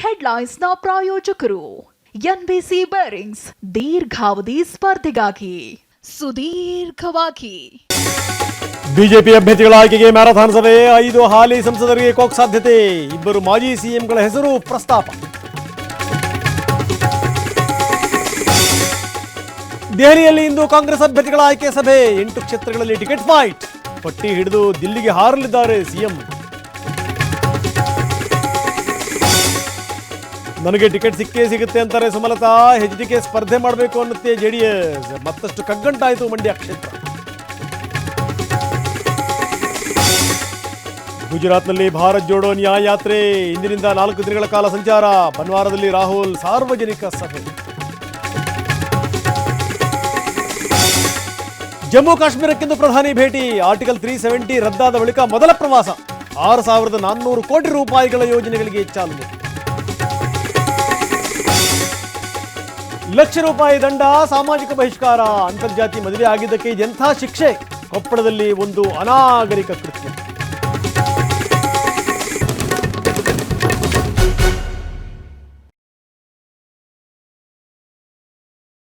ಹೆಡ್ಲೈನ್ಸ್ನ ಪ್ರಾಯೋಜಕರು NBC bearings ದೀರ್ಘಾವಧಿ ಸ್ಪರ್ಧೆಗಾಗಿ ಸುದೀರ್ಘವಾಗಿ. ಬಿಜೆಪಿ ಅಭ್ಯರ್ಥಿಗಳ ಆಯ್ಕೆಗೆ ಮ್ಯಾರಥಾನ್ ಸಭೆ, 5 ಹಾಲಿ ಸಂಸದರಿಗೆ ಕೋಕ್ ಸಾಧ್ಯತೆ, 2 ಮಾಜಿ ಸಿಎಂಗಳ ಹೆಸರು ಪ್ರಸ್ತಾಪ. ದೆಹಲಿಯಲ್ಲಿ ಇಂದು ಕಾಂಗ್ರೆಸ್ ಅಭ್ಯರ್ಥಿಗಳ ಆಯ್ಕೆ ಸಭೆ, 8 ಕ್ಷೇತ್ರಗಳಲ್ಲಿ ಟಿಕೆಟ್ ಫೈಟ್, ಪಟ್ಟಿ ಹಿಡಿದು ದಿಲ್ಲಿಗೆ ಹಾರಲಿದ್ದಾರೆ ಸಿಎಂ. ನನಗೆ ಟಿಕೆಟ್ ಸಿಕ್ಕೇ ಸಿಗುತ್ತೆ ಅಂತಾರೆ ಸುಮಲತಾ, ಹೆಚ್ಡಿಕೆ ಸ್ಪರ್ಧೆ ಮಾಡಬೇಕು ಅನ್ನುತ್ತೆ ಜೆಡಿಎಸ್. ಮತ್ತಷ್ಟು ಕಗ್ಗಂಟಾಯಿತು ಮಂಡ್ಯ ಕ್ಷೇತ್ರ. ಗುಜರಾತ್ನಲ್ಲಿ ಭಾರತ್ ಜೋಡೋ ನ್ಯಾಯ ಯಾತ್ರೆ, ಇಂದಿನಿಂದ 4 ದಿನಗಳ ಕಾಲ ಸಂಚಾರ. ಬನ್ವಾರದಲ್ಲಿ ರಾಹುಲ್ ಸಾರ್ವಜನಿಕ ಸಭೆ. ಜಮ್ಮು ಕಾಶ್ಮೀರಕ್ಕಿಂದು ಪ್ರಧಾನಿ ಭೇಟಿ, ಆರ್ಟಿಕಲ್ 370 ರದ್ದಾದ ಬಳಿಕ ಮೊದಲ ಪ್ರವಾಸ. 6,400 ಕೋಟಿ ರೂಪಾಯಿಗಳ ಯೋಜನೆಗಳಿಗೆ ಚಾಲನೆ. ಲಕ್ಷ ರೂಪಾಯಿ ದಂಡ, ಸಾಮಾಜಿಕ ಬಹಿಷ್ಕಾರ, ಅಂತರ್ಜಾತಿ ಮದುವೆ ಆಗಿದ್ದಕ್ಕೆ ಇದೆಂಥ ಶಿಕ್ಷೆ. ಕೊಪ್ಪಳದಲ್ಲಿ ಒಂದು ಅನಾಗರಿಕ ಕೃತ್ಯ.